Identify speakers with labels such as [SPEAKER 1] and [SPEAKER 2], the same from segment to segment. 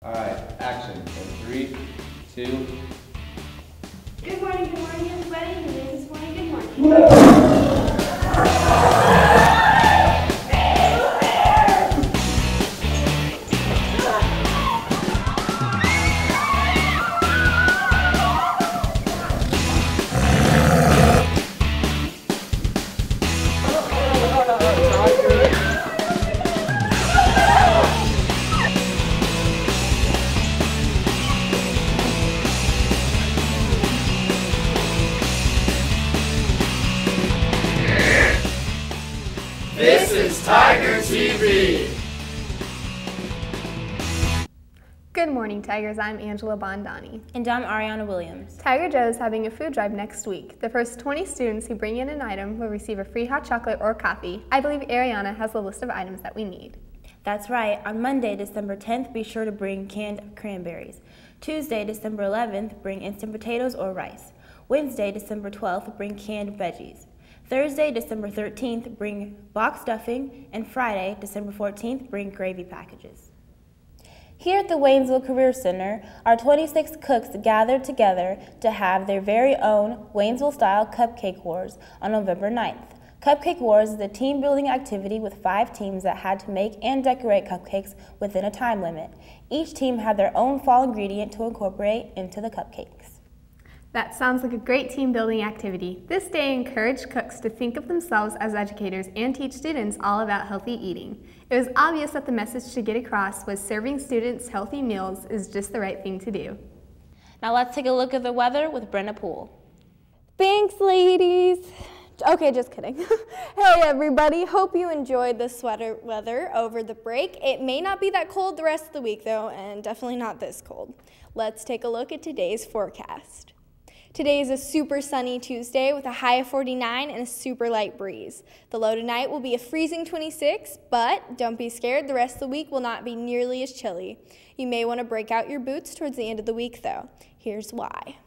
[SPEAKER 1] All right, action in 3, 2.
[SPEAKER 2] Good morning, everybody. Who is this morning? Good morning.
[SPEAKER 3] This is TigerTV.
[SPEAKER 4] Good morning, Tigers. I'm Angela Bondani.
[SPEAKER 5] And I'm Ariana Williams.
[SPEAKER 4] Tiger Joe is having a food drive next week. The first 20 students who bring in an item will receive a free hot chocolate or coffee. I believe Ariana has the list of items that we need.
[SPEAKER 5] That's right. On Monday, December 10th, be sure to bring canned cranberries. Tuesday, December 11th, bring instant potatoes or rice. Wednesday, December 12th, bring canned veggies. Thursday, December 13th, bring box stuffing, and Friday, December 14th, bring gravy packages. Here at the Waynesville Career Center, our 26 cooks gathered together to have their very own Waynesville-style Cupcake Wars on November 9th. Cupcake Wars is a team-building activity with 5 teams that had to make and decorate cupcakes within a time limit. Each team had their own fall ingredient to incorporate into the cupcakes.
[SPEAKER 4] That sounds like a great team-building activity. This day encouraged cooks to think of themselves as educators and teach students all about healthy eating. It was obvious that the message to get across was serving students healthy meals is just the right thing to do.
[SPEAKER 5] Now let's take a look at the weather with Brenna Poole.
[SPEAKER 6] Thanks, ladies. Okay, just kidding. Hey, everybody. Hope you enjoyed the sweater weather over the break. It may not be that cold the rest of the week, though, and definitely not this cold. Let's take a look at today's forecast. Today is a super sunny Tuesday with a high of 49 and a super light breeze. The low tonight will be a freezing 26, but don't be scared, the rest of the week will not be nearly as chilly. You may want to break out your boots towards the end of the week, though. Here's why.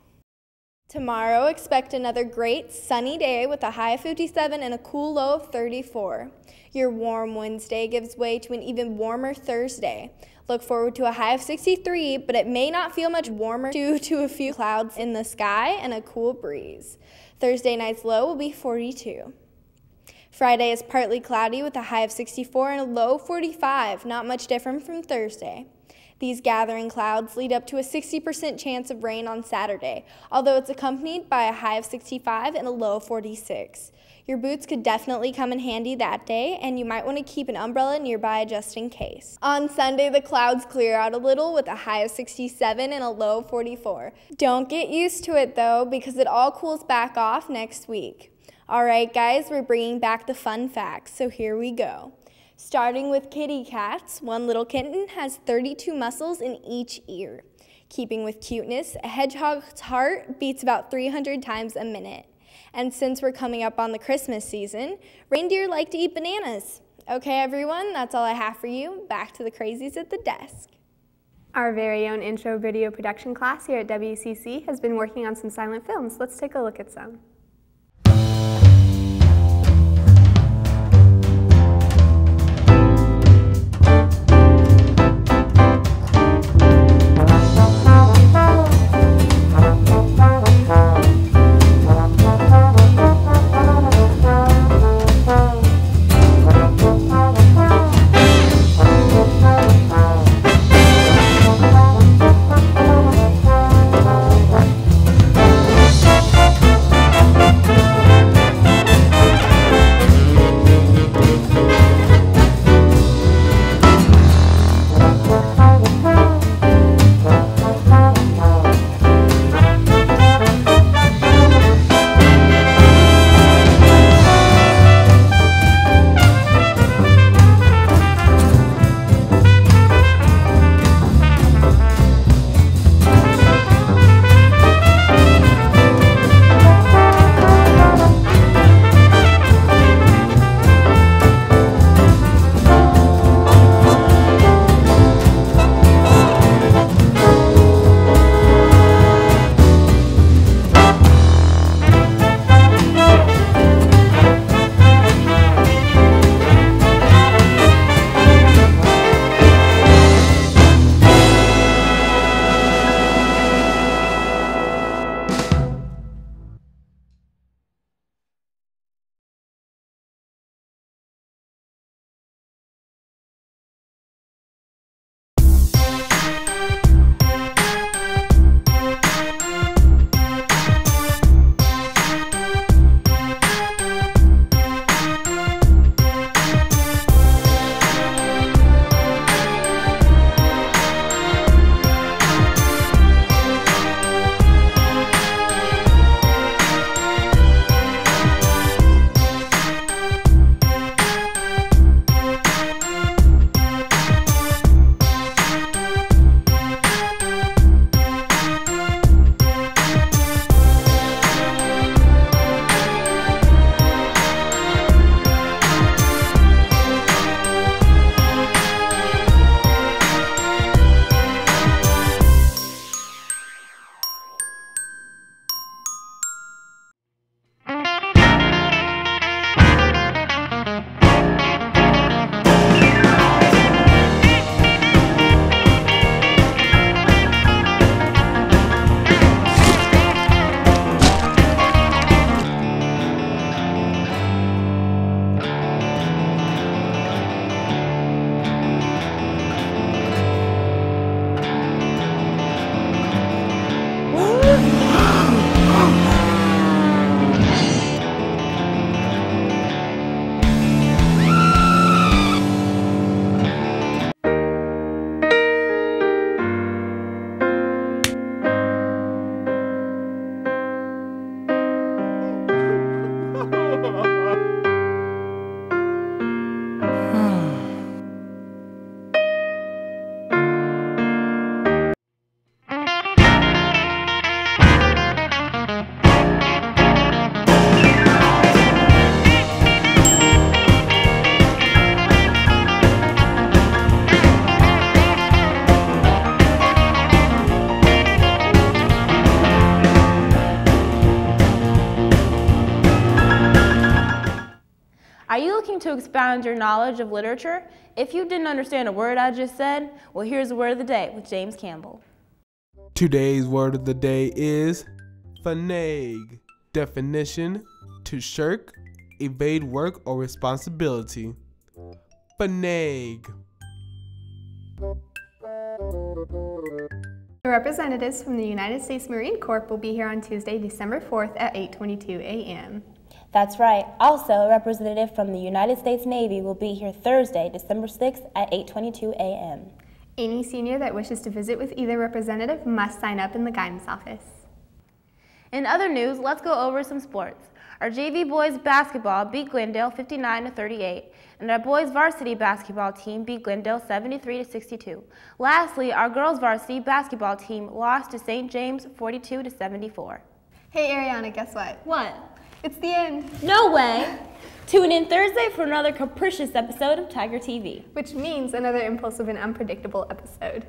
[SPEAKER 6] Tomorrow, expect another great sunny day with a high of 57 and a cool low of 34. Your warm Wednesday gives way to an even warmer Thursday. Look forward to a high of 63, but it may not feel much warmer due to a few clouds in the sky and a cool breeze. Thursday night's low will be 42. Friday is partly cloudy with a high of 64 and a low 45, not much different from Thursday. These gathering clouds lead up to a 60% chance of rain on Saturday, although it's accompanied by a high of 65 and a low 46. Your boots could definitely come in handy that day, and you might want to keep an umbrella nearby just in case. On Sunday, the clouds clear out a little with a high of 67 and a low 44. Don't get used to it, though, because it all cools back off next week. All right, guys, we're bringing back the fun facts, so here we go. Starting with kitty cats, one little kitten has 32 muscles in each ear. Keeping with cuteness, a hedgehog's heart beats about 300 times a minute. And since we're coming up on the Christmas season, reindeer like to eat bananas. Okay, everyone, that's all I have for you. Back to the crazies at the desk.
[SPEAKER 4] Our very own intro video production class here at WCC has been working on some silent films. Let's take a look at some.
[SPEAKER 5] expound your knowledge of literature? If you didn't understand a word I just said, well, here's the word of the day with James Campbell.
[SPEAKER 7] Today's word of the day is finague. Definition: to shirk, evade work or responsibility. Finague.
[SPEAKER 4] The representatives from the United States Marine Corps will be here on Tuesday, December 4th at 8:22 a.m.
[SPEAKER 5] That's right. Also, a representative from the United States Navy will be here Thursday, December 6th at 8:22 a.m.
[SPEAKER 4] Any senior that wishes to visit with either representative must sign up in the guidance office.
[SPEAKER 5] In other news, let's go over some sports. Our JV boys basketball beat Glendale 59-38, and our boys varsity basketball team beat Glendale 73-62. Lastly, our girls varsity basketball team lost to St. James 42-74.
[SPEAKER 4] Hey Ariana, guess what?
[SPEAKER 5] What?
[SPEAKER 4] It's the end.
[SPEAKER 5] No way! Tune in Thursday for another capricious episode of Tiger TV.
[SPEAKER 4] Which means another impulsive and unpredictable episode.